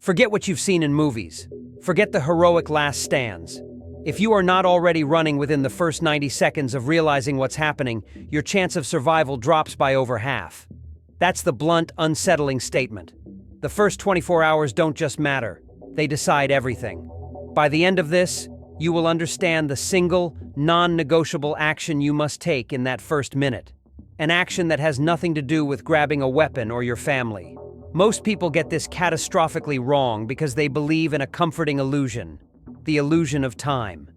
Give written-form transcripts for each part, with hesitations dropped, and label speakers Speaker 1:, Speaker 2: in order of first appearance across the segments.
Speaker 1: Forget what you've seen in movies. Forget the heroic last stands. If you are not already running within the first 90 seconds of realizing what's happening, your chance of survival drops by over half. That's the blunt, unsettling statement. The first 24 hours don't just matter. They decide everything. By the end of this, you will understand the single, non-negotiable action you must take in that first minute. An action that has nothing to do with grabbing a weapon or your family. Most people get this catastrophically wrong because they believe in a comforting illusion, the illusion of time.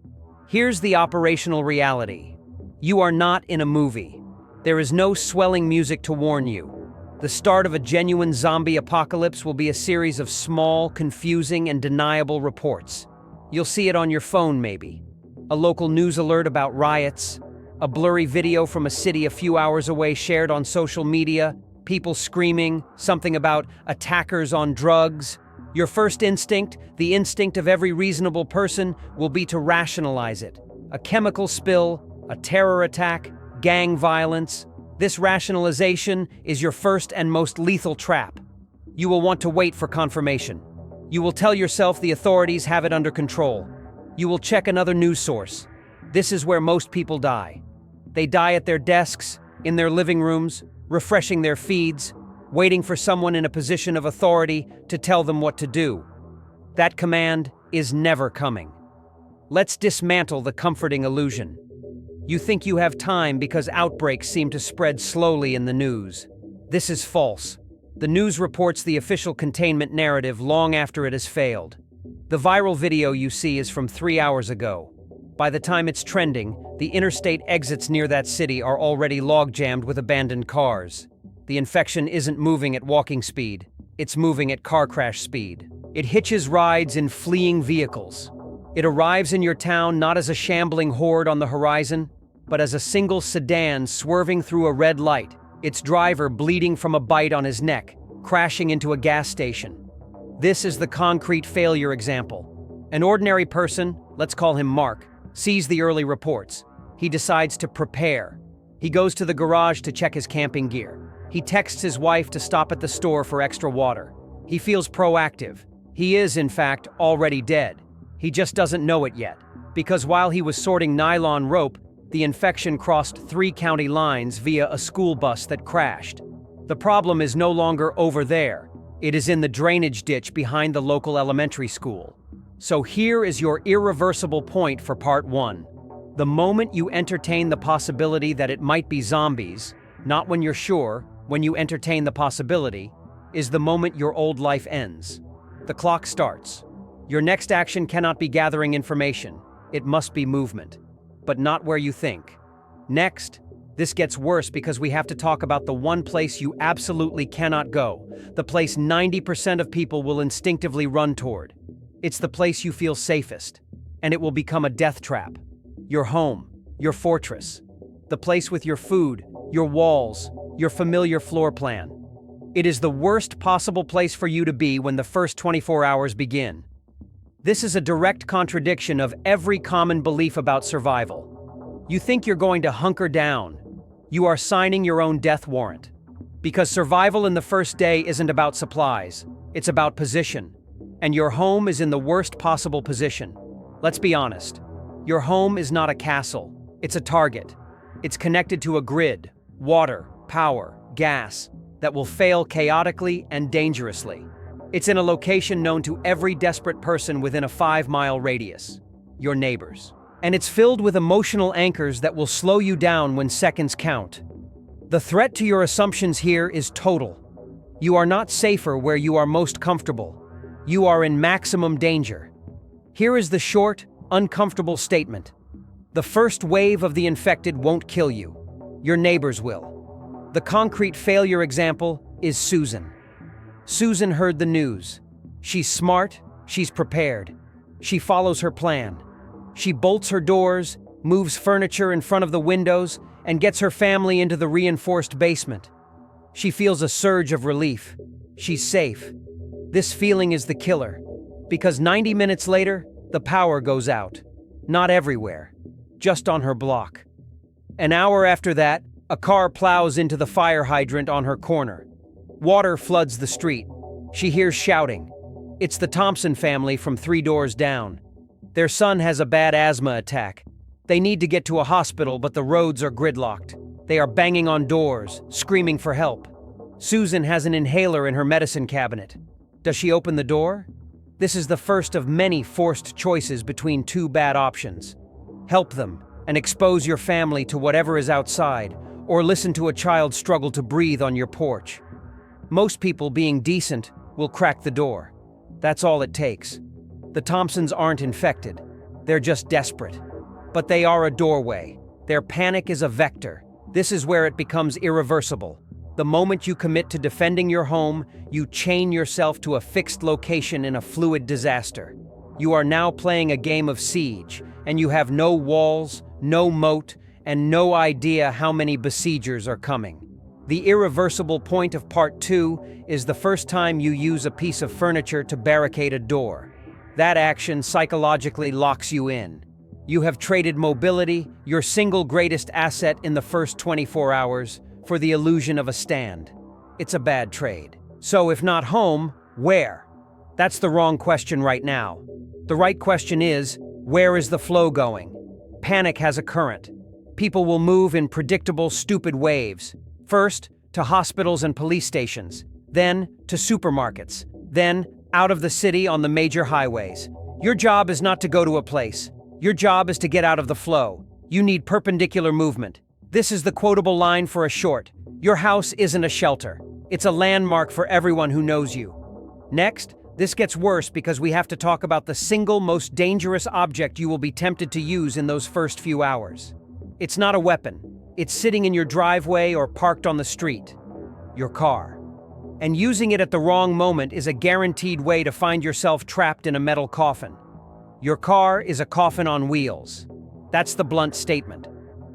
Speaker 1: Here's the operational reality. You are not in a movie. There is no swelling music to warn you. The start of a genuine zombie apocalypse will be a series of small, confusing, and deniable reports. You'll see it on your phone, maybe. A local news alert about riots, a blurry video from a city a few hours away shared on social media, people screaming, something about attackers on drugs. Your first instinct, the instinct of every reasonable person, will be to rationalize it. A chemical spill, a terror attack, gang violence. This rationalization is your first and most lethal trap. You will want to wait for confirmation. You will tell yourself the authorities have it under control. You will check another news source. This is where most people die. They die at their desks, in their living rooms, refreshing their feeds, waiting for someone in a position of authority to tell them what to do. That command is never coming. Let's dismantle the comforting illusion. You think you have time because outbreaks seem to spread slowly in the news. This is false. The news reports the official containment narrative long after it has failed. The viral video you see is from 3 hours ago. By the time it's trending, the interstate exits near that city are already log-jammed with abandoned cars. The infection isn't moving at walking speed. It's moving at car crash speed. It hitches rides in fleeing vehicles. It arrives in your town not as a shambling horde on the horizon, but as a single sedan swerving through a red light, its driver bleeding from a bite on his neck, crashing into a gas station. This is the concrete failure example. An ordinary person, let's call him Mark, sees the early reports. He decides to prepare. He goes to the garage to check his camping gear. He texts his wife to stop at the store for extra water. He feels proactive. He is, in fact, already dead. He just doesn't know it yet, because while he was sorting nylon rope, the infection crossed 3 county lines via a school bus that crashed. The problem is no longer over there. It is in the drainage ditch behind the local elementary school. So here is your irreversible point for part 1. The moment you entertain the possibility that it might be zombies, not when you're sure, when you entertain the possibility, is the moment your old life ends. The clock starts. Your next action cannot be gathering information. It must be movement. But not where you think. Next, this gets worse because we have to talk about the one place you absolutely cannot go, the place 90% of people will instinctively run toward. It's the place you feel safest, and it will become a death trap. Your home, your fortress, the place with your food, your walls, your familiar floor plan. It is the worst possible place for you to be when the first 24 hours begin. This is a direct contradiction of every common belief about survival. You think you're going to hunker down. You are signing your own death warrant. Because survival in the first day isn't about supplies, it's about position. And your home is in the worst possible position. Let's be honest. Your home is not a castle, it's a target. It's connected to a grid, water, power, gas, that will fail chaotically and dangerously. It's in a location known to every desperate person within a 5-mile radius, your neighbors. And it's filled with emotional anchors that will slow you down when seconds count. The threat to your assumptions here is total. You are not safer where you are most comfortable. You are in maximum danger. Here is the short, uncomfortable statement. The first wave of the infected won't kill you. Your neighbors will. The concrete failure example is Susan. Susan heard the news. She's smart, she's prepared. She follows her plan. She bolts her doors, moves furniture in front of the windows, and gets her family into the reinforced basement. She feels a surge of relief. She's safe. This feeling is the killer, because 90 minutes later, the power goes out. Not everywhere, just on her block. An hour after that, a car plows into the fire hydrant on her corner. Water floods the street. She hears shouting. It's the Thompson family from 3 doors down. Their son has a bad asthma attack. They need to get to a hospital, but the roads are gridlocked. They are banging on doors, screaming for help. Susan has an inhaler in her medicine cabinet. Does she open the door? This is the first of many forced choices between two bad options. Help them and expose your family to whatever is outside, or listen to a child struggle to breathe on your porch. Most people, being decent, will crack the door. That's all it takes. The Thompsons aren't infected. They're just desperate. But they are a doorway. Their panic is a vector. This is where it becomes irreversible. The moment you commit to defending your home, you chain yourself to a fixed location in a fluid disaster. You are now playing a game of siege, and you have no walls, no moat, and no idea how many besiegers are coming. The irreversible point of part 2 is the first time you use a piece of furniture to barricade a door. That action psychologically locks you in. You have traded mobility, your single greatest asset in the first 24 hours, for the illusion of a stand. It's a bad trade. So if not home, where? That's the wrong question right now. The right question is, where is the flow going? Panic has a current. People will move in predictable, stupid waves. First, to hospitals and police stations. Then, to supermarkets. Then, out of the city on the major highways. Your job is not to go to a place. Your job is to get out of the flow. You need perpendicular movement. This is the quotable line for a short. Your house isn't a shelter. It's a landmark for everyone who knows you. Next, this gets worse because we have to talk about the single most dangerous object you will be tempted to use in those first few hours. It's not a weapon. It's sitting in your driveway or parked on the street. Your car. And using it at the wrong moment is a guaranteed way to find yourself trapped in a metal coffin. Your car is a coffin on wheels. That's the blunt statement.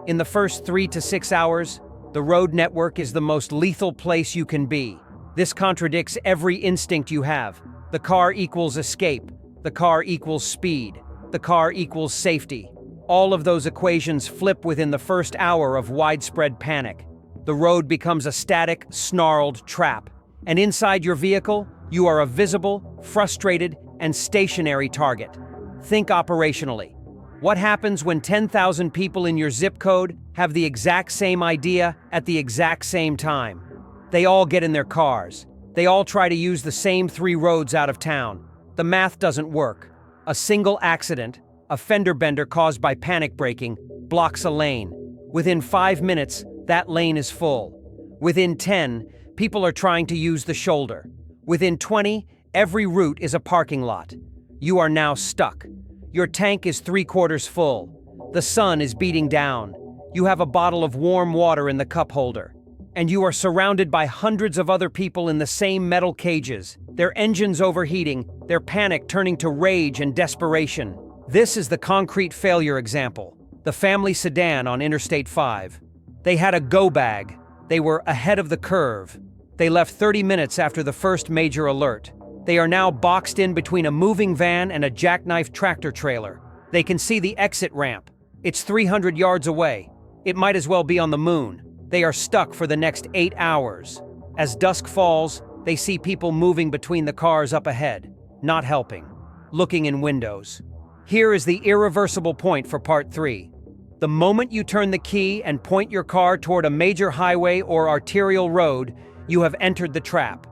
Speaker 1: In the first 3 to 6 hours, the road network is the most lethal place you can be. This contradicts every instinct you have. The car equals escape. The car equals speed. The car equals safety. All of those equations flip within the first hour of widespread panic. The road becomes a static, snarled trap. And inside your vehicle, you are a visible, frustrated, and stationary target. Think operationally. What happens when 10,000 people in your zip code have the exact same idea at the exact same time? They all get in their cars. They all try to use the same 3 roads out of town. The math doesn't work. A single accident, a fender bender caused by panic braking, blocks a lane. Within 5 minutes, that lane is full. Within 10, people are trying to use the shoulder. Within 20, every route is a parking lot. You are now stuck. Your tank is 3/4 full. The sun is beating down. You have a bottle of warm water in the cup holder. And you are surrounded by hundreds of other people in the same metal cages, their engines overheating, their panic turning to rage and desperation. This is the concrete failure example. The family sedan on Interstate 5. They had a go bag. They were ahead of the curve. They left 30 minutes after the first major alert. They are now boxed in between a moving van and a jackknife tractor trailer. They can see the exit ramp. It's 300 yards away. It might as well be on the moon. They are stuck for the next 8 hours. As dusk falls, they see people moving between the cars up ahead, not helping, looking in windows. Here is the irreversible point for part 3. The moment you turn the key and point your car toward a major highway or arterial road, you have entered the trap.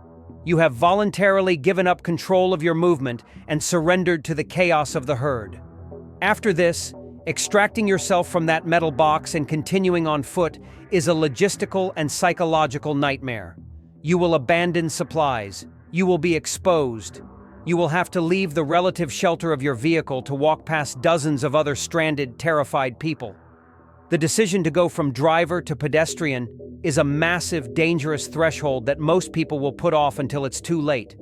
Speaker 1: You have voluntarily given up control of your movement and surrendered to the chaos of the herd. After this, extracting yourself from that metal box and continuing on foot is a logistical and psychological nightmare. You will abandon supplies. You will be exposed. You will have to leave the relative shelter of your vehicle to walk past dozens of other stranded, terrified people. The decision to go from driver to pedestrian is a massive, dangerous threshold that most people will put off until it's too late,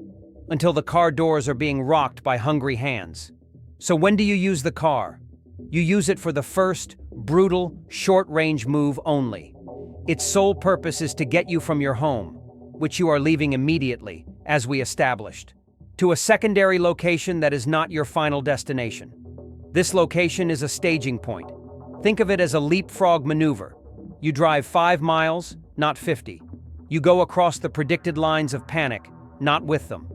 Speaker 1: until the car doors are being rocked by hungry hands. So when do you use the car? You use it for the first, brutal, short-range move only. Its sole purpose is to get you from your home, which you are leaving immediately, as we established, to a secondary location that is not your final destination. This location is a staging point. Think of it as a leapfrog maneuver. You drive 5 miles, not 50. You go across the predicted lines of panic, not with them.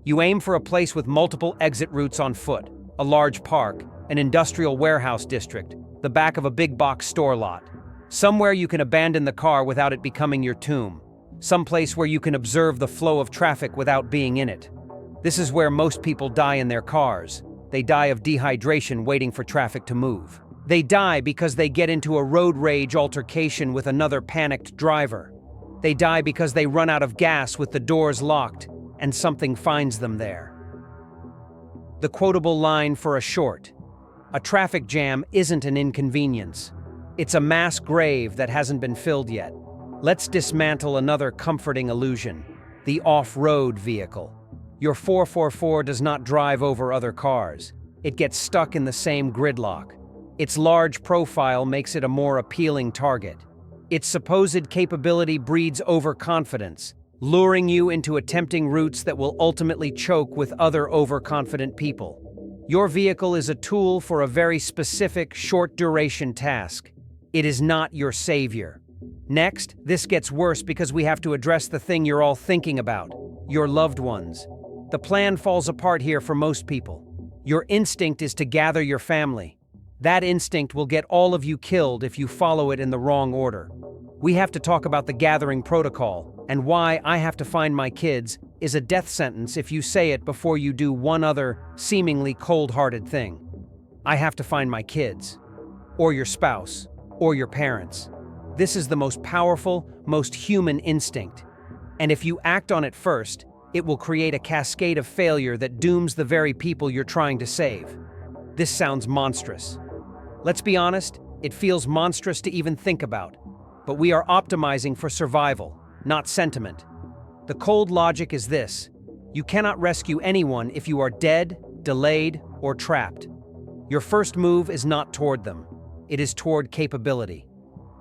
Speaker 1: You aim for a place with multiple exit routes on foot, a large park, an industrial warehouse district, the back of a big box store lot. Somewhere you can abandon the car without it becoming your tomb. Someplace where you can observe the flow of traffic without being in it. This is where most people die in their cars. They die of dehydration waiting for traffic to move. They die because they get into a road rage altercation with another panicked driver. They die because they run out of gas with the doors locked and something finds them there. The quotable line for a short: a traffic jam isn't an inconvenience. It's a mass grave that hasn't been filled yet. Let's dismantle another comforting illusion: the off-road vehicle. Your 444 does not drive over other cars. It gets stuck in the same gridlock. Its large profile makes it a more appealing target. Its supposed capability breeds overconfidence, luring you into attempting routes that will ultimately choke with other overconfident people. Your vehicle is a tool for a very specific, short-duration task. It is not your savior. Next, this gets worse because we have to address the thing you're all thinking about: your loved ones. The plan falls apart here for most people. Your instinct is to gather your family. That instinct will get all of you killed if you follow it in the wrong order. We have to talk about the gathering protocol and why "I have to find my kids" is a death sentence if you say it before you do one other, seemingly cold-hearted thing. I have to find my kids, or your spouse, or your parents. This is the most powerful, most human instinct. And if you act on it first, it will create a cascade of failure that dooms the very people you're trying to save. This sounds monstrous. Let's be honest, it feels monstrous to even think about. But we are optimizing for survival, not sentiment. The cold logic is this: you cannot rescue anyone if you are dead, delayed, or trapped. Your first move is not toward them. It is toward capability.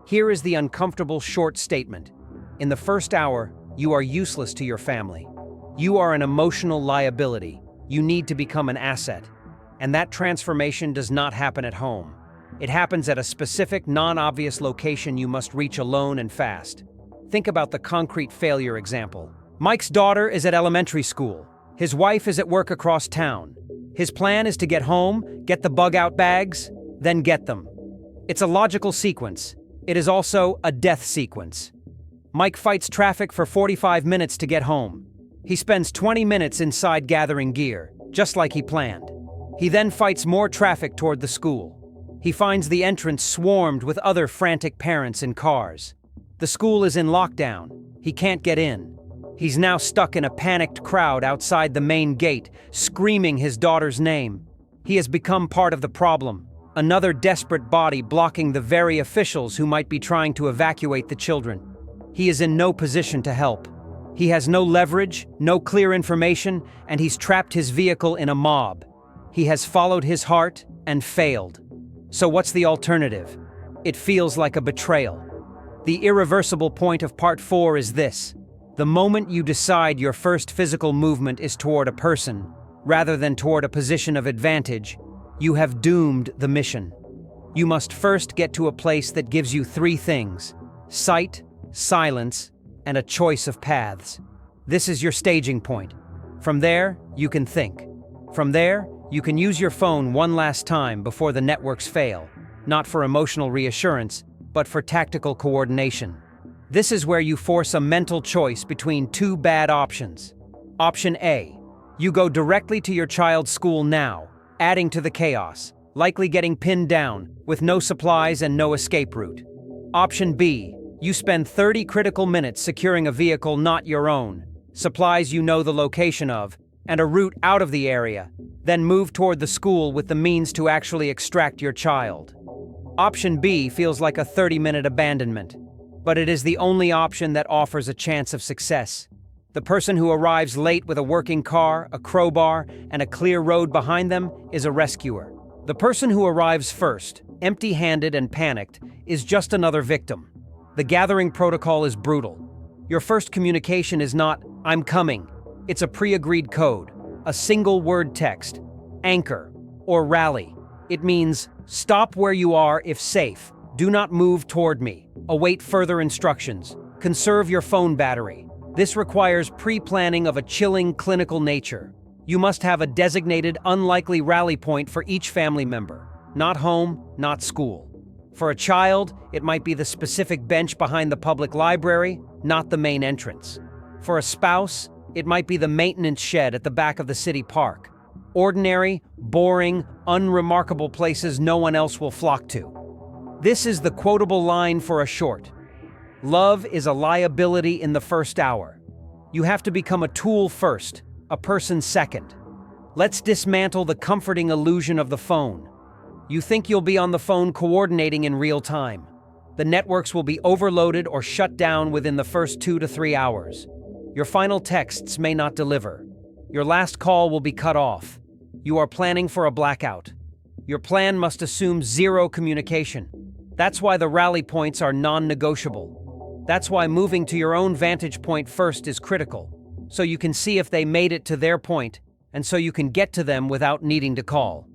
Speaker 1: Here is the uncomfortable short statement. In the first hour, you are useless to your family. You are an emotional liability. You need to become an asset. And that transformation does not happen at home. It happens at a specific, non-obvious location you must reach alone and fast. Think about the concrete failure example. Mike's daughter is at elementary school. His wife is at work across town. His plan is to get home, get the bug-out bags, then get them. It's a logical sequence. It is also a death sequence. Mike fights traffic for 45 minutes to get home. He spends 20 minutes inside gathering gear, just like he planned. He then fights more traffic toward the school. He finds the entrance swarmed with other frantic parents in cars. The school is in lockdown. He can't get in. He's now stuck in a panicked crowd outside the main gate, screaming his daughter's name. He has become part of the problem, another desperate body blocking the very officials who might be trying to evacuate the children. He is in no position to help. He has no leverage, no clear information, and he's trapped his vehicle in a mob. He has followed his heart and failed. So what's the alternative? It feels like a betrayal. The irreversible point of part 4 is this: the moment you decide your first physical movement is toward a person, rather than toward a position of advantage, you have doomed the mission. You must first get to a place that gives you 3 things: sight, silence, and a choice of paths. This is your staging point. From there, you can think. From there, you can use your phone one last time before the networks fail, not for emotional reassurance, but for tactical coordination. This is where you force a mental choice between 2 bad options. Option A: you go directly to your child's school now, adding to the chaos, likely getting pinned down, with no supplies and no escape route. Option B: you spend 30 critical minutes securing a vehicle not your own, supplies you know the location of, and a route out of the area, then move toward the school with the means to actually extract your child. Option B feels like a 30-minute abandonment, but it is the only option that offers a chance of success. The person who arrives late with a working car, a crowbar, and a clear road behind them is a rescuer. The person who arrives first, empty-handed and panicked, is just another victim. The gathering protocol is brutal. Your first communication is not "I'm coming." It's a pre-agreed code, a single-word text, anchor, or rally. It means, stop where you are if safe, do not move toward me, await further instructions, conserve your phone battery. This requires pre-planning of a chilling clinical nature. You must have a designated, unlikely rally point for each family member. Not home, not school. For a child, it might be the specific bench behind the public library, not the main entrance. For a spouse, it might be the maintenance shed at the back of the city park. Ordinary, boring, unremarkable places no one else will flock to. This is the quotable line for a short. Love is a liability in the first hour. You have to become a tool first, a person second. Let's dismantle the comforting illusion of the phone. You think you'll be on the phone coordinating in real time. The networks will be overloaded or shut down within the first 2 to 3 hours. Your final texts may not deliver. Your last call will be cut off. You are planning for a blackout. Your plan must assume zero communication. That's why the rally points are non-negotiable. That's why moving to your own vantage point first is critical, so you can see if they made it to their point, and so you can get to them without needing to call.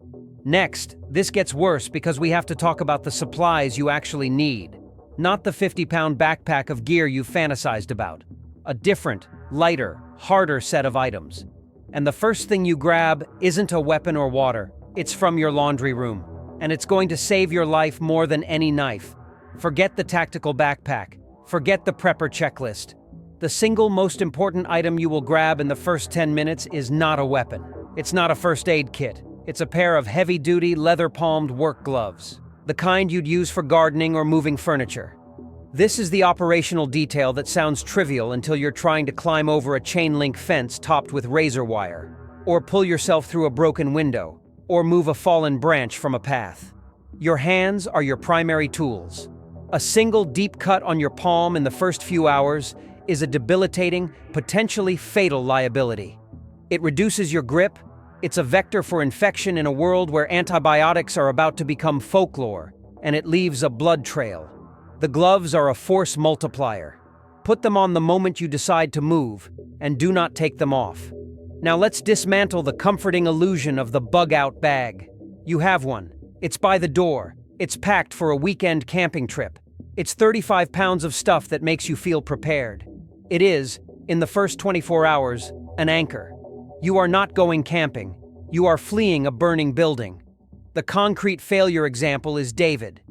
Speaker 1: Next, this gets worse because we have to talk about the supplies you actually need, not the 50-pound backpack of gear you fantasized about. A different, lighter, harder set of items. And the first thing you grab isn't a weapon or water. It's from your laundry room. And it's going to save your life more than any knife. Forget the tactical backpack. Forget the prepper checklist. The single most important item you will grab in the first 10 minutes is not a weapon. It's not a first aid kit. It's a pair of heavy-duty, leather-palmed work gloves. The kind you'd use for gardening or moving furniture. This is the operational detail that sounds trivial until you're trying to climb over a chain-link fence topped with razor wire, or pull yourself through a broken window, or move a fallen branch from a path. Your hands are your primary tools. A single deep cut on your palm in the first few hours is a debilitating, potentially fatal liability. It reduces your grip. It's a vector for infection in a world where antibiotics are about to become folklore, and it leaves a blood trail. The gloves are a force multiplier. Put them on the moment you decide to move, and do not take them off. Now let's dismantle the comforting illusion of the bug-out bag. You have one. It's by the door. It's packed for a weekend camping trip. It's 35 pounds of stuff that makes you feel prepared. It is, in the first 24 hours, an anchor. You are not going camping. You are fleeing a burning building. The concrete failure example is David.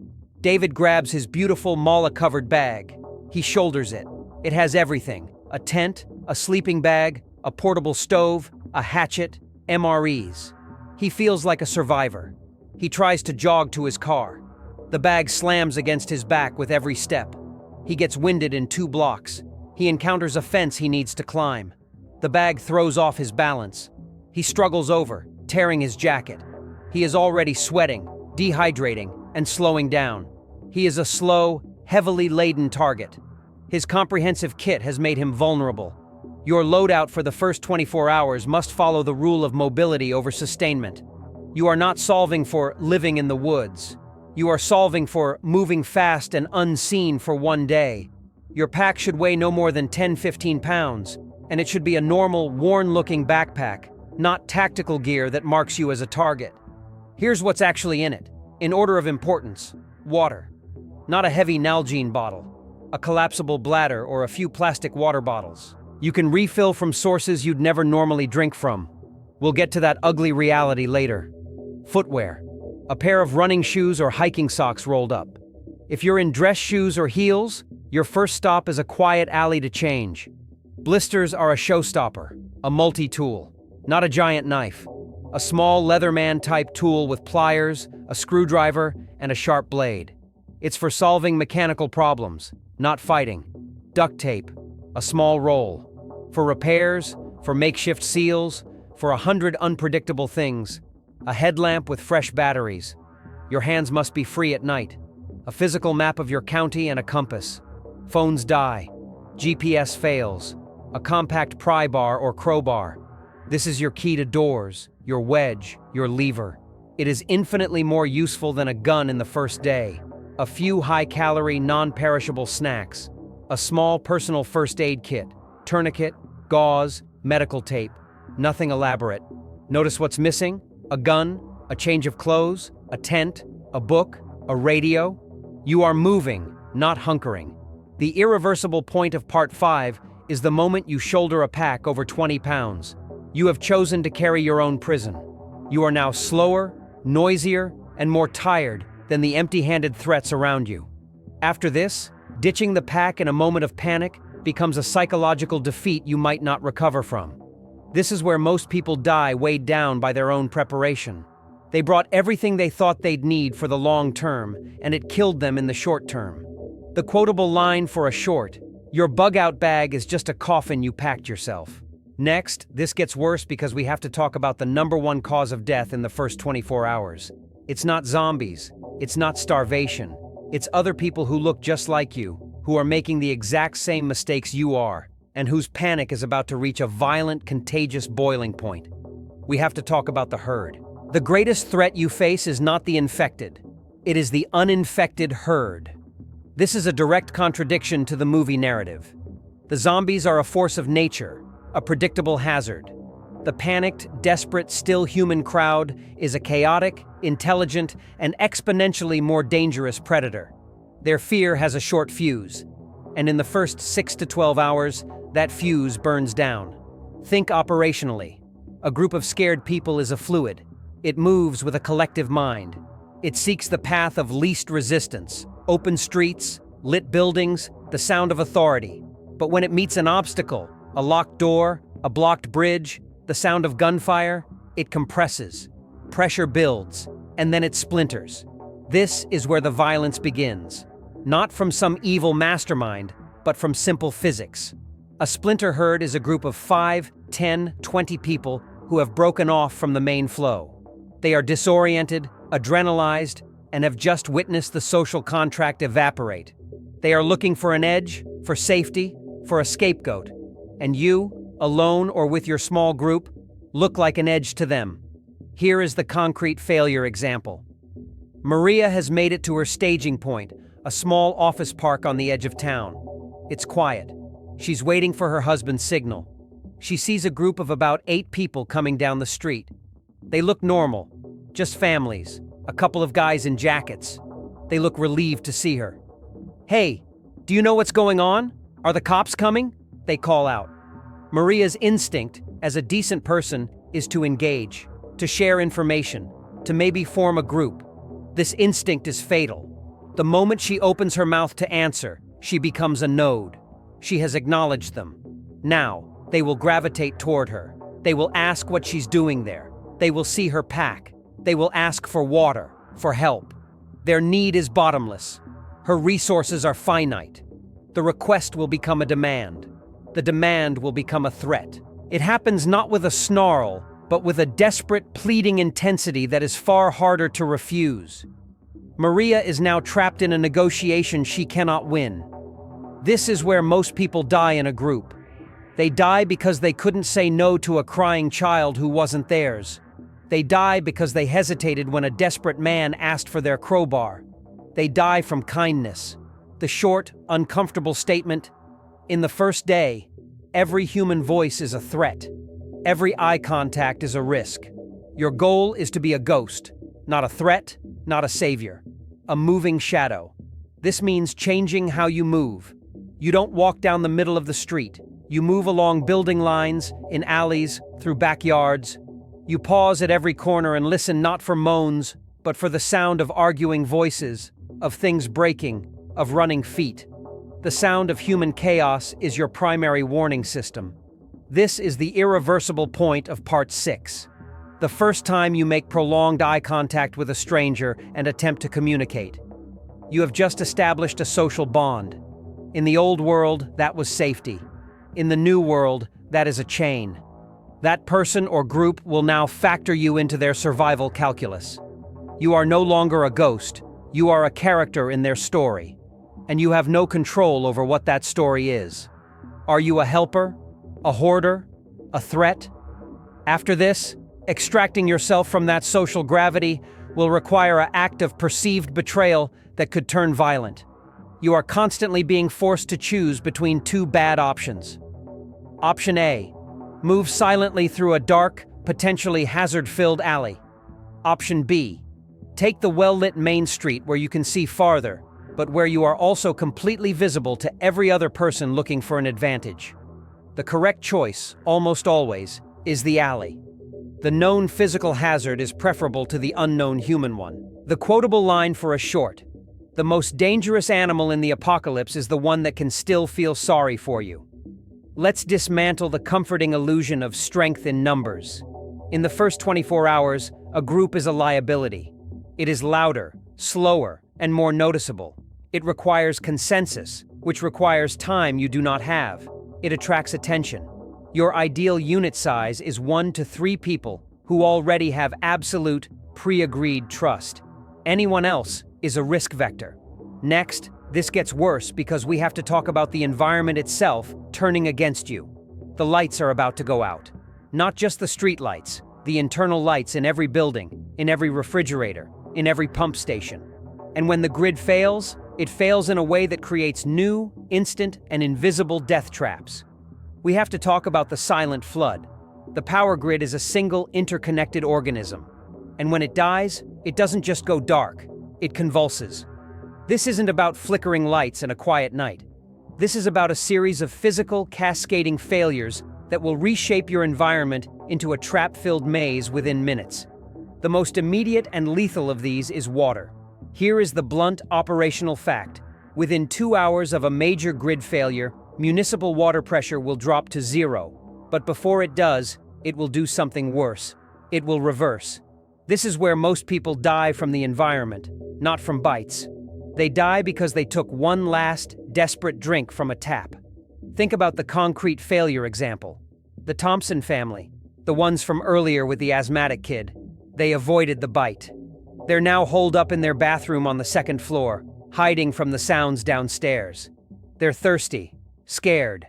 Speaker 1: David grabs his beautiful mala-covered bag. He shoulders it. It has everything: a tent, a sleeping bag, a portable stove, a hatchet, MREs. He feels like a survivor. He tries to jog to his car. The bag slams against his back with every step. He gets winded in 2 blocks. He encounters a fence he needs to climb. The bag throws off his balance. He struggles over, tearing his jacket. He is already sweating, dehydrating, and slowing down. He is a slow, heavily laden target. His comprehensive kit has made him vulnerable. Your loadout for the first 24 hours must follow the rule of mobility over sustainment. You are not solving for living in the woods. You are solving for moving fast and unseen for one day. Your pack should weigh no more than 10-15 pounds, and it should be a normal, worn-looking backpack, not tactical gear that marks you as a target. Here's what's actually in it. In order of importance: water. Not a heavy Nalgene bottle, a collapsible bladder, or a few plastic water bottles. You can refill from sources you'd never normally drink from. We'll get to that ugly reality later. Footwear. A pair of running shoes or hiking socks rolled up. If you're in dress shoes or heels, your first stop is a quiet alley to change. Blisters are a showstopper, a multi-tool, not a giant knife. A small Leatherman-type tool with pliers, a screwdriver, and a sharp blade. It's for solving mechanical problems, not fighting. Duct tape, a small roll. For repairs, for makeshift seals, for 100 unpredictable things. A headlamp with fresh batteries. Your hands must be free at night. A physical map of your county and a compass. Phones die. GPS fails. A compact pry bar or crowbar. This is your key to doors, your wedge, your lever. It is infinitely more useful than a gun in the first day. A few high-calorie, non-perishable snacks. A small personal first aid kit. Tourniquet, gauze, medical tape. Nothing elaborate. Notice what's missing? A gun, a change of clothes, a tent, a book, a radio. You are moving, not hunkering. The irreversible point of Part 5 is the moment you shoulder a pack over 20 pounds. You have chosen to carry your own prison. You are now slower, noisier, and more tired than the empty-handed threats around you. After this, ditching the pack in a moment of panic becomes a psychological defeat you might not recover from. This is where most people die, weighed down by their own preparation. They brought everything they thought they'd need for the long term, and it killed them in the short term. The quotable line for a short, "Your bug-out bag is just a coffin you packed yourself." Next, this gets worse because we have to talk about the #1 cause of death in the first 24 hours. It's not zombies, it's not starvation, it's other people who look just like you, who are making the exact same mistakes you are, and whose panic is about to reach a violent, contagious boiling point. We have to talk about the herd. The greatest threat you face is not the infected. It is the uninfected herd. This is a direct contradiction to the movie narrative. The zombies are a force of nature, a predictable hazard. The panicked, desperate, still human crowd is a chaotic, intelligent, and exponentially more dangerous predator. Their fear has a short fuse, and in the first 6 to 12 hours, that fuse burns down. Think operationally. A group of scared people is a fluid. It moves with a collective mind. It seeks the path of least resistance, open streets, lit buildings, the sound of authority. But when it meets an obstacle, a locked door, a blocked bridge, the sound of gunfire, it compresses. Pressure builds, and then it splinters. This is where the violence begins. Not from some evil mastermind, but from simple physics. A splinter herd is a group of 5, 10, 20 people who have broken off from the main flow. They are disoriented, adrenalized, and have just witnessed the social contract evaporate. They are looking for an edge, for safety, for a scapegoat. And you, alone or with your small group, look like an edge to them. Here is the concrete failure example. Maria has made it to her staging point, a small office park on the edge of town. It's quiet. She's waiting for her husband's signal. She sees a group of about 8 people coming down the street. They look normal, just families, a couple of guys in jackets. They look relieved to see her. "Hey, do you know what's going on? Are the cops coming?" they call out. Maria's instinct, as a decent person, is to engage, to share information, to maybe form a group. This instinct is fatal. The moment she opens her mouth to answer, she becomes a node. She has acknowledged them. Now, they will gravitate toward her. They will ask what she's doing there. They will see her pack. They will ask for water, for help. Their need is bottomless. Her resources are finite. The request will become a demand. The demand will become a threat. It happens not with a snarl, but with a desperate, pleading intensity that is far harder to refuse. Maria is now trapped in a negotiation she cannot win. This is where most people die in a group. They die because they couldn't say no to a crying child who wasn't theirs. They die because they hesitated when a desperate man asked for their crowbar. They die from kindness. The short, uncomfortable statement, "In the first day, every human voice is a threat. Every eye contact is a risk. Your goal is to be a ghost, not a threat, not a savior. A moving shadow. This means changing how you move. You don't walk down the middle of the street. You move along building lines, in alleys, through backyards. You pause at every corner and listen not for moans, but for the sound of arguing voices, of things breaking, of running feet. The sound of human chaos is your primary warning system. This is the irreversible point of Part 6. The first time you make prolonged eye contact with a stranger and attempt to communicate. You have just established a social bond. In the old world, that was safety. In the new world, that is a chain. That person or group will now factor you into their survival calculus. You are no longer a ghost. You are a character in their story. And you have no control over what that story is. Are you a helper? A hoarder? A threat? After this, extracting yourself from that social gravity will require an act of perceived betrayal that could turn violent. You are constantly being forced to choose between 2 bad options. Option A. Move silently through a dark, potentially hazard-filled alley. Option B. Take the well-lit main street where you can see farther, but where you are also completely visible to every other person looking for an advantage. The correct choice, almost always, is the alley. The known physical hazard is preferable to the unknown human one. The quotable line for a short: "The most dangerous animal in the apocalypse is the one that can still feel sorry for you." Let's dismantle the comforting illusion of strength in numbers. In the first 24 hours, a group is a liability. It is louder, slower, and more noticeable. It requires consensus, which requires time you do not have. It attracts attention. Your ideal unit size is 1 to 3 people who already have absolute, pre-agreed trust. Anyone else is a risk vector. Next, this gets worse because we have to talk about the environment itself turning against you. The lights are about to go out. Not just the street lights, the internal lights in every building, in every refrigerator, in every pump station. And when the grid fails, it fails in a way that creates new, instant, and invisible death traps. We have to talk about the silent flood. The power grid is a single, interconnected organism. And when it dies, it doesn't just go dark, it convulses. This isn't about flickering lights and a quiet night. This is about a series of physical, cascading failures that will reshape your environment into a trap-filled maze within minutes. The most immediate and lethal of these is water. Here is the blunt operational fact. Within 2 hours of a major grid failure, municipal water pressure will drop to 0. But before it does, it will do something worse. It will reverse. This is where most people die from the environment, not from bites. They die because they took one last, desperate drink from a tap. Think about the concrete failure example. The Thompson family, the ones from earlier with the asthmatic kid, they avoided the bite. They're now holed up in their bathroom on the 2nd floor, hiding from the sounds downstairs. They're thirsty, scared.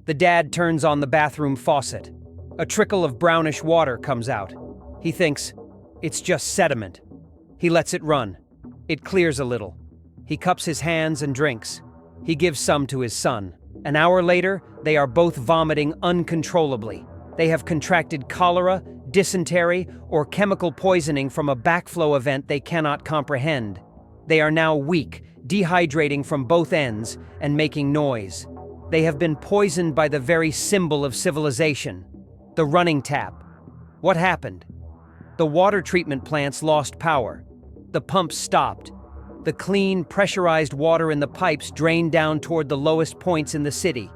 Speaker 1: The dad turns on the bathroom faucet. A trickle of brownish water comes out. He thinks, it's just sediment. He lets it run. It clears a little. He cups his hands and drinks. He gives some to his son. An hour later, they are both vomiting uncontrollably. They have contracted cholera, dysentery, or chemical poisoning from a backflow event they cannot comprehend. They are now weak, dehydrating from both ends, and making noise. They have been poisoned by the very symbol of civilization, the running tap. What happened? The water treatment plants lost power. The pumps stopped. The clean, pressurized water in the pipes drained down toward the lowest points in the city.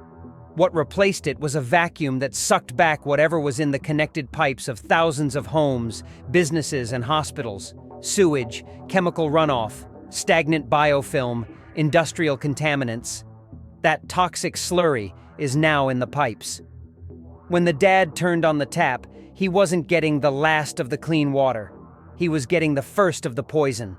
Speaker 1: What replaced it was a vacuum that sucked back whatever was in the connected pipes of thousands of homes, businesses, and hospitals. Sewage, chemical runoff, stagnant biofilm, industrial contaminants. That toxic slurry is now in the pipes. When the dad turned on the tap, he wasn't getting the last of the clean water. He was getting the first of the poison.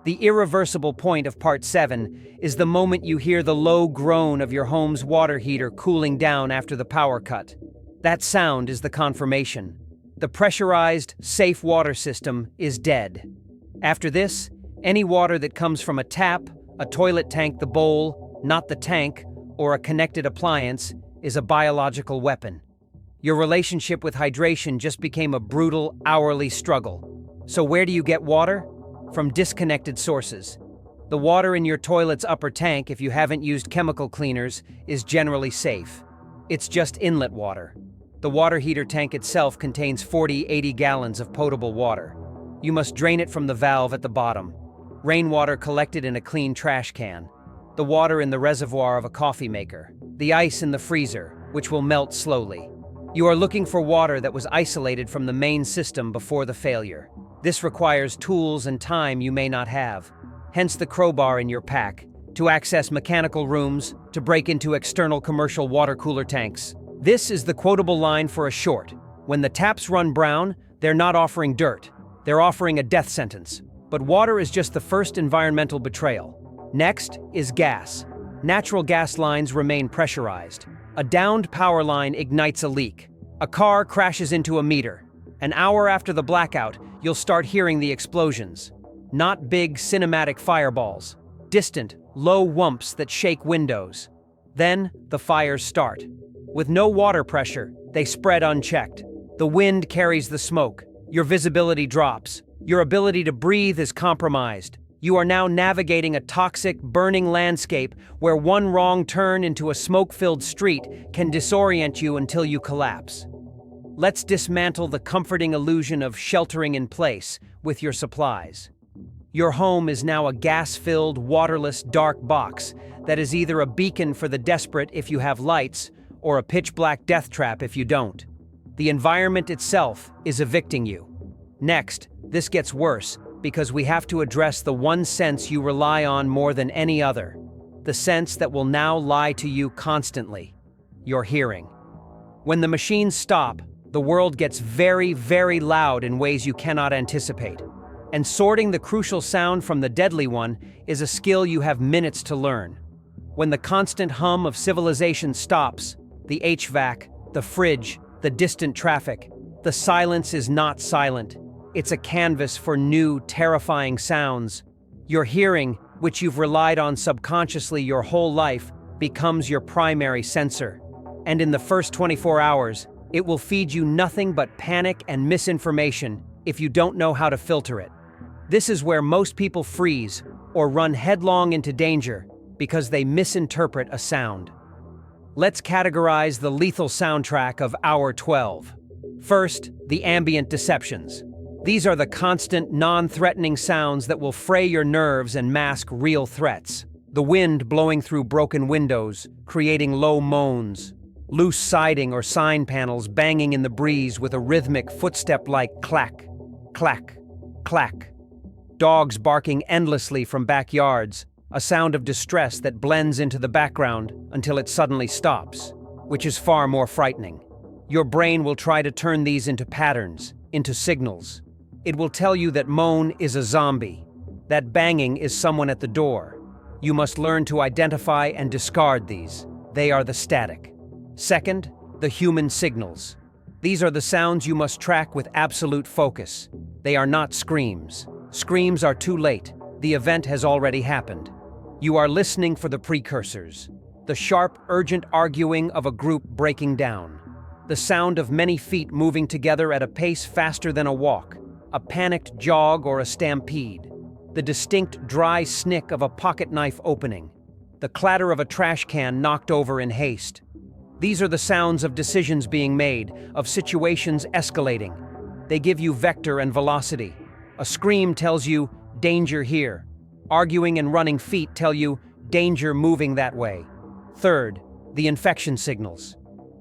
Speaker 1: The irreversible point of Part 7 is the moment you hear the low groan of your home's water heater cooling down after the power cut. That sound is the confirmation. The pressurized, safe water system is dead. After this, any water that comes from a tap, a toilet tank, the bowl, not the tank, or a connected appliance, is a biological weapon. Your relationship with hydration just became a brutal, hourly struggle. So where do you get water? From disconnected sources. The water in your toilet's upper tank, if you haven't used chemical cleaners, is generally safe. It's just inlet water. The water heater tank itself contains 40-80 gallons of potable water. You must drain it from the valve at the bottom. Rainwater collected in a clean trash can. The water in the reservoir of a coffee maker. The ice in the freezer, which will melt slowly. You are looking for water that was isolated from the main system before the failure. This requires tools and time you may not have. Hence the crowbar in your pack, to access mechanical rooms, to break into external commercial water cooler tanks. This is the quotable line for a short. When the taps run brown, they're not offering dirt. They're offering a death sentence. But water is just the first environmental betrayal. Next is gas. Natural gas lines remain pressurized. A downed power line ignites a leak. A car crashes into a meter. An hour after the blackout, you'll start hearing the explosions. Not big, cinematic fireballs. Distant, low whumps that shake windows. Then, the fires start. With no water pressure, they spread unchecked. The wind carries the smoke. Your visibility drops. Your ability to breathe is compromised. You are now navigating a toxic, burning landscape where one wrong turn into a smoke-filled street can disorient you until you collapse. Let's dismantle the comforting illusion of sheltering in place with your supplies. Your home is now a gas-filled, waterless, dark box that is either a beacon for the desperate if you have lights, or a pitch-black death trap if you don't. The environment itself is evicting you. Next, this gets worse because we have to address the one sense you rely on more than any other. The sense that will now lie to you constantly. Your hearing. When the machines stop, the world gets very, very loud in ways you cannot anticipate. And sorting the crucial sound from the deadly one is a skill you have minutes to learn. When the constant hum of civilization stops, the HVAC, the fridge, the distant traffic, the silence is not silent. It's a canvas for new, terrifying sounds. Your hearing, which you've relied on subconsciously your whole life, becomes your primary sensor. And in the first 24 hours, it will feed you nothing but panic and misinformation if you don't know how to filter it. This is where most people freeze or run headlong into danger because they misinterpret a sound. Let's categorize the lethal soundtrack of Hour 12. First, the ambient deceptions. These are the constant, non-threatening sounds that will fray your nerves and mask real threats. The wind blowing through broken windows, creating low moans. Loose siding or sign panels banging in the breeze with a rhythmic footstep-like clack, clack, clack. Dogs barking endlessly from backyards, a sound of distress that blends into the background until it suddenly stops, which is far more frightening. Your brain will try to turn these into patterns, into signals. It will tell you that moan is a zombie, that banging is someone at the door. You must learn to identify and discard these. They are the static. Second, the human signals. These are the sounds you must track with absolute focus. They are not screams. Screams are too late. The event has already happened. You are listening for the precursors. The sharp, urgent arguing of a group breaking down. The sound of many feet moving together at a pace faster than a walk. A panicked jog or a stampede. The distinct, dry snick of a pocket knife opening. The clatter of a trash can knocked over in haste. These are the sounds of decisions being made, of situations escalating. They give you vector and velocity. A scream tells you, danger here. Arguing and running feet tell you, danger moving that way. Third, the infection signals.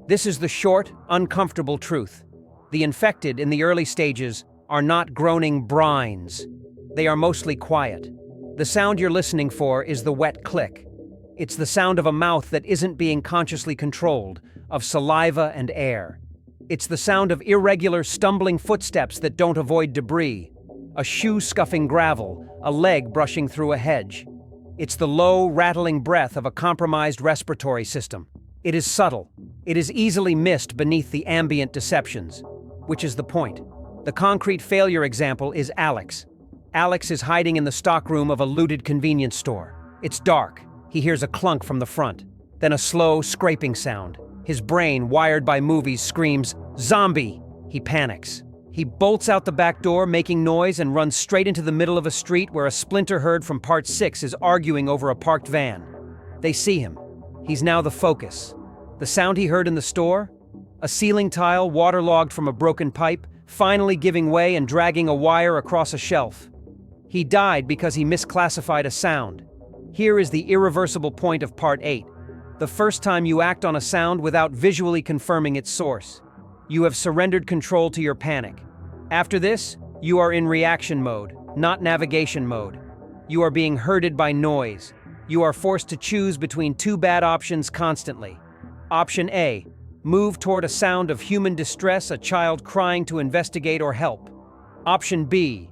Speaker 1: This is the short, uncomfortable truth. The infected in the early stages are not groaning brines. They are mostly quiet. The sound you're listening for is the wet click. It's the sound of a mouth that isn't being consciously controlled, of saliva and air. It's the sound of irregular, stumbling footsteps that don't avoid debris, a shoe scuffing gravel, a leg brushing through a hedge. It's the low, rattling breath of a compromised respiratory system. It is subtle. It is easily missed beneath the ambient deceptions, which is the point. The concrete failure example is Alex. Alex is hiding in the stockroom of a looted convenience store. It's dark. He hears a clunk from the front, then a slow, scraping sound. His brain, wired by movies, screams, "Zombie!" He panics. He bolts out the back door, making noise, and runs straight into the middle of a street where a splinter herd from Part 6 is arguing over a parked van. They see him. He's now the focus. The sound he heard in the store? A ceiling tile waterlogged from a broken pipe, finally giving way and dragging a wire across a shelf. He died because he misclassified a sound. Here is the irreversible point of Part 8. The first time you act on a sound without visually confirming its source. You have surrendered control to your panic. After this, you are in reaction mode, not navigation mode. You are being herded by noise. You are forced to choose between two bad options constantly. Option A, move toward a sound of human distress, a child crying to investigate or help. Option B,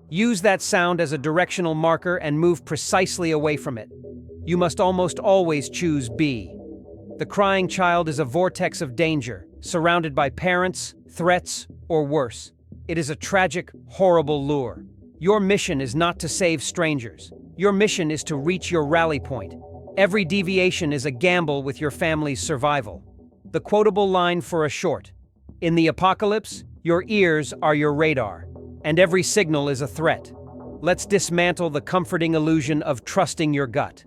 Speaker 1: use that sound as a directional marker and move precisely away from it. You must almost always choose B. The crying child is a vortex of danger, surrounded by parents, threats, or worse. It is a tragic, horrible lure. Your mission is not to save strangers. Your mission is to reach your rally point. Every deviation is a gamble with your family's survival. The quotable line for a short: in the apocalypse, your ears are your radar, and every signal is a threat. Let's dismantle the comforting illusion of trusting your gut.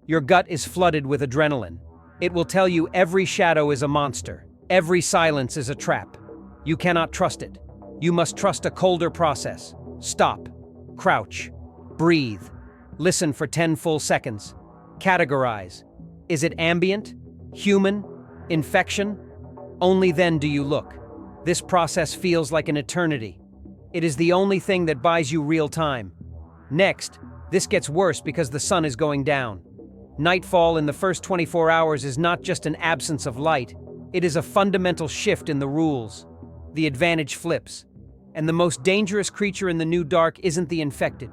Speaker 1: Your gut is flooded with adrenaline. It will tell you every shadow is a monster, every silence is a trap. You cannot trust it. You must trust a colder process. Stop. Crouch. Breathe. Listen for 10 full seconds. Categorize. Is it ambient? Human? Infection? Only then do you look. This process feels like an eternity. It is the only thing that buys you real time. Next, this gets worse because the sun is going down. Nightfall in the first 24 hours is not just an absence of light, it is a fundamental shift in the rules. The advantage flips. And the most dangerous creature in the new dark isn't the infected.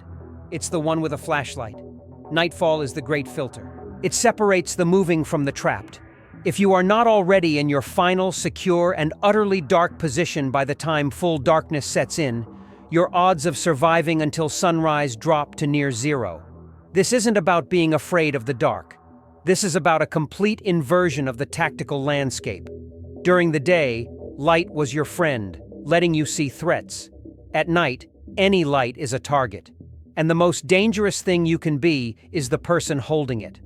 Speaker 1: It's the one with a flashlight. Nightfall is the great filter. It separates the moving from the trapped. If you are not already in your final, secure, and utterly dark position by the time full darkness sets in, your odds of surviving until sunrise drop to near zero. This isn't about being afraid of the dark. This is about a complete inversion of the tactical landscape. During the day, light was your friend, letting you see threats. At night, any light is a target. And the most dangerous thing you can be is the person holding it.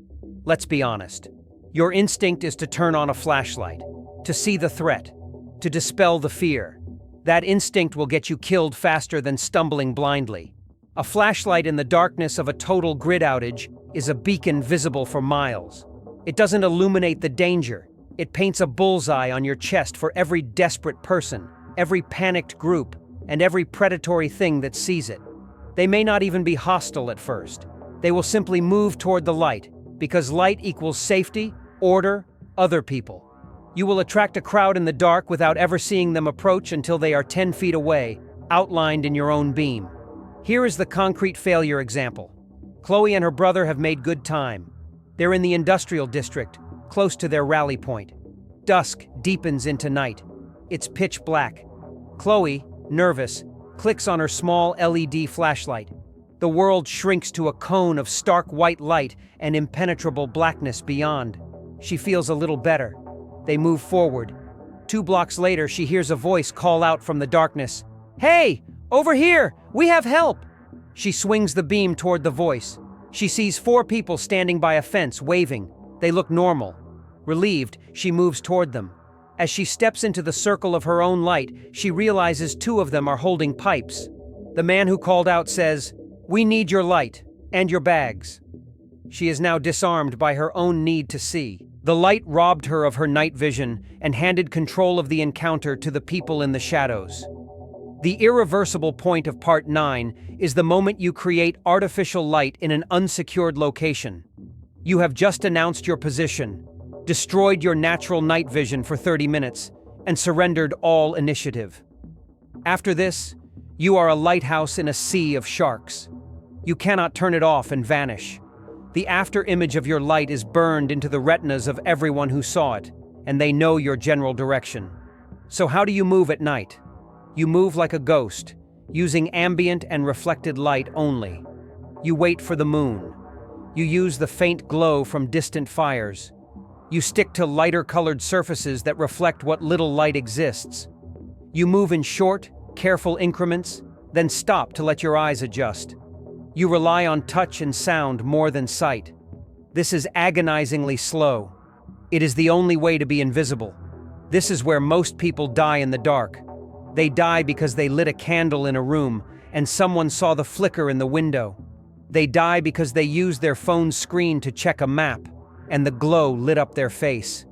Speaker 1: Let's be honest. Your instinct is to turn on a flashlight, to see the threat, to dispel the fear. That instinct will get you killed faster than stumbling blindly. A flashlight in the darkness of a total grid outage is a beacon visible for miles. It doesn't illuminate the danger. It paints a bullseye on your chest for every desperate person, every panicked group, and every predatory thing that sees it. They may not even be hostile at first. They will simply move toward the light, because light equals safety, order, other people. You will attract a crowd in the dark without ever seeing them approach until they are 10 feet away, outlined in your own beam. Here is the concrete failure example. Chloe and her brother have made good time. They're in the industrial district, close to their rally point. Dusk deepens into night. It's pitch black. Chloe, nervous, clicks on her small LED flashlight. The world shrinks to a cone of stark white light and impenetrable blackness beyond. She feels a little better. They move forward. 2 blocks later, she hears a voice call out from the darkness. "Hey! Over here! We have help!" She swings the beam toward the voice. She sees 4 people standing by a fence, waving. They look normal. Relieved, she moves toward them. As she steps into the circle of her own light, she realizes 2 of them are holding pipes. The man who called out says, "We need your light, and your bags." She is now disarmed by her own need to see. The light robbed her of her night vision and handed control of the encounter to the people in the shadows. The irreversible point of Part 9 is the moment you create artificial light in an unsecured location. You have just announced your position, destroyed your natural night vision for 30 minutes, and surrendered all initiative. After this, you are a lighthouse in a sea of sharks. You cannot turn it off and vanish. The after image of your light is burned into the retinas of everyone who saw it, and they know your general direction. So how do you move at night? You move like a ghost, using ambient and reflected light only. You wait for the moon. You use the faint glow from distant fires. You stick to lighter-colored surfaces that reflect what little light exists. You move in short, careful increments, then stop to let your eyes adjust. You rely on touch and sound more than sight. This is agonizingly slow. It is the only way to be invisible. This is where most people die in the dark. They die because they lit a candle in a room and someone saw the flicker in the window. They die because they used their phone's screen to check a map and the glow lit up their face.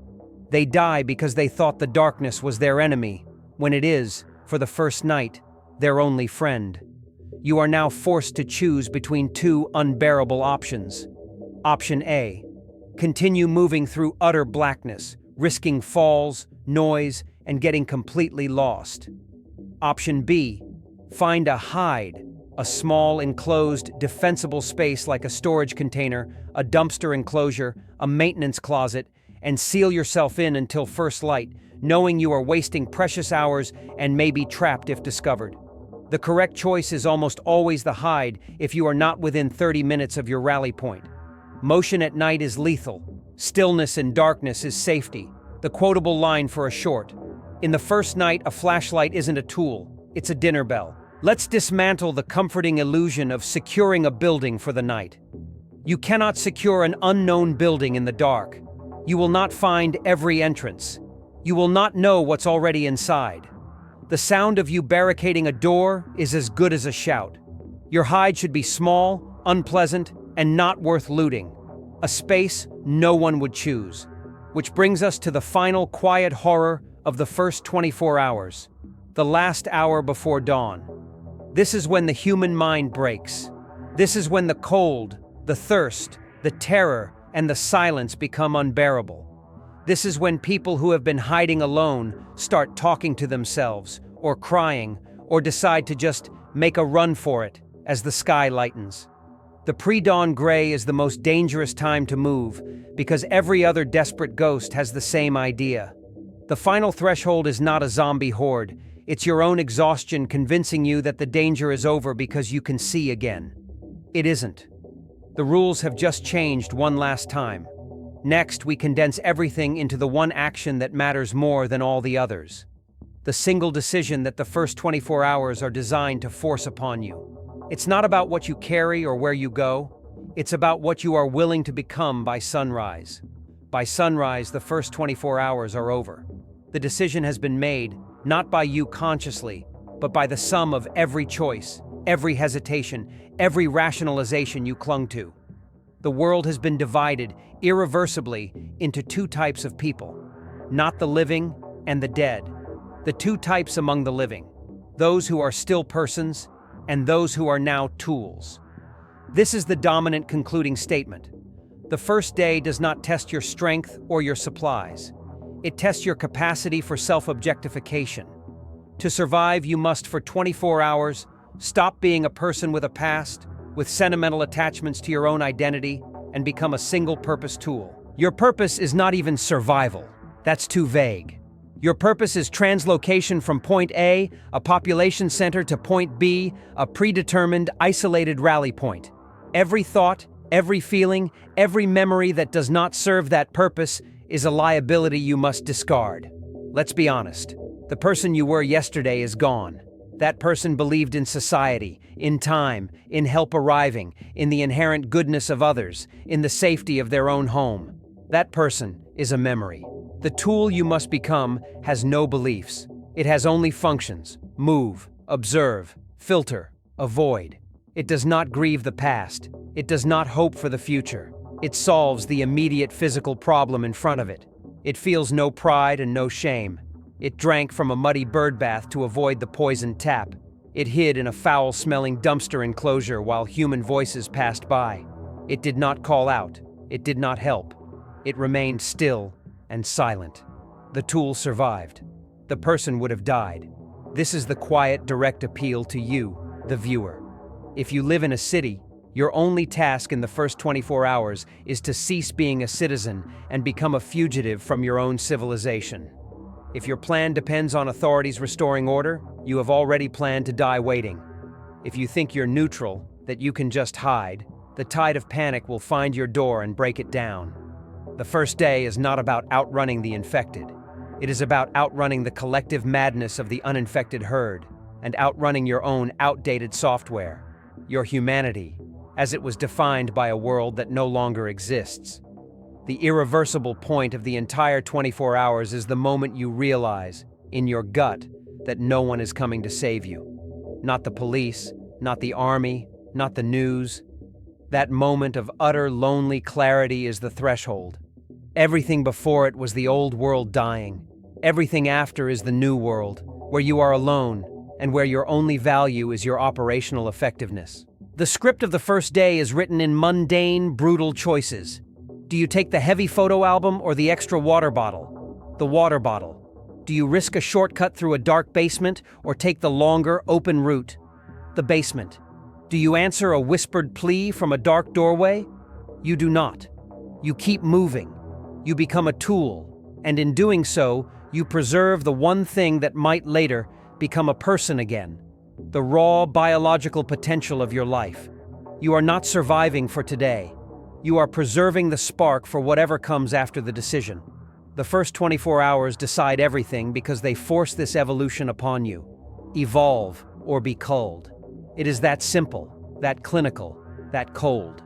Speaker 1: They die because they thought the darkness was their enemy, when it is, for the first night, their only friend. You are now forced to choose between 2 unbearable options. Option A: continue moving through utter blackness, risking falls, noise, and getting completely lost. Option B: find a hide, a small, enclosed, defensible space like a storage container, a dumpster enclosure, a maintenance closet, and seal yourself in until first light, knowing you are wasting precious hours and may be trapped if discovered. The correct choice is almost always the hide if you are not within 30 minutes of your rally point. Motion at night is lethal. Stillness in darkness is safety. The quotable line for a short. In the first night, a flashlight isn't a tool, it's a dinner bell. Let's dismantle the comforting illusion of securing a building for the night. You cannot secure an unknown building in the dark. You will not find every entrance. You will not know what's already inside. The sound of you barricading a door is as good as a shout. Your hide should be small, unpleasant, and not worth looting. A space no one would choose. Which brings us to the final quiet horror of the first 24 hours. The last hour before dawn. This is when the human mind breaks. This is when the cold, the thirst, the terror, and the silence become unbearable. This is when people who have been hiding alone start talking to themselves, or crying, or decide to just make a run for it as the sky lightens. The pre-dawn gray is the most dangerous time to move because every other desperate ghost has the same idea. The final threshold is not a zombie horde. It's your own exhaustion convincing you that the danger is over because you can see again. It isn't. The rules have just changed one last time. Next, we condense everything into the one action that matters more than all the others. The single decision that the first 24 hours are designed to force upon you. It's not about what you carry or where you go. It's about what you are willing to become by sunrise. By sunrise, the first 24 hours are over. The decision has been made, not by you consciously, but by the sum of every choice, every hesitation, every rationalization you clung to. The world has been divided irreversibly into two types of people, not the living and the dead. The two types among the living, those who are still persons and those who are now tools. This is the dominant concluding statement. The first day does not test your strength or your supplies. It tests your capacity for self-objectification. To survive, you must, for 24 hours, stop being a person with a past, with sentimental attachments to your own identity, and become a single-purpose tool. Your purpose is not even survival. That's too vague. Your purpose is translocation from point A, a population center, to point B, a predetermined, isolated rally point. Every thought, every feeling, every memory that does not serve that purpose is a liability you must discard. Let's be honest. The person you were yesterday is gone. That person believed in society, in time, in help arriving, in the inherent goodness of others, in the safety of their own home. That person is a memory. The tool you must become has no beliefs. It has only functions: move, observe, filter, avoid. It does not grieve the past. It does not hope for the future. It solves the immediate physical problem in front of it. It feels no pride and no shame. It drank from a muddy birdbath to avoid the poisoned tap. It hid in a foul-smelling dumpster enclosure while human voices passed by. It did not call out. It did not help. It remained still and silent. The tool survived. The person would have died. This is the quiet, direct appeal to you, the viewer. If you live in a city, your only task in the first 24 hours is to cease being a citizen and become a fugitive from your own civilization. If your plan depends on authorities restoring order, you have already planned to die waiting. If you think you're neutral, that you can just hide, the tide of panic will find your door and break it down. The first day is not about outrunning the infected. It is about outrunning the collective madness of the uninfected herd and outrunning your own outdated software, your humanity, as it was defined by a world that no longer exists. The irreversible point of the entire 24 hours is the moment you realize, in your gut, that no one is coming to save you. Not the police, not the army, not the news. That moment of utter lonely clarity is the threshold. Everything before it was the old world dying. Everything after is the new world, where you are alone and where your only value is your operational effectiveness. The script of the first day is written in mundane, brutal choices. Do you take the heavy photo album or the extra water bottle? The water bottle. Do you risk a shortcut through a dark basement or take the longer, open route? The basement. Do you answer a whispered plea from a dark doorway? You do not. You keep moving. You become a tool, and in doing so, you preserve the one thing that might later become a person again, the raw biological potential of your life. You are not surviving for today. You are preserving the spark for whatever comes after the decision. The first 24 hours decide everything because they force this evolution upon you. Evolve or be culled. It is that simple, that clinical, that cold.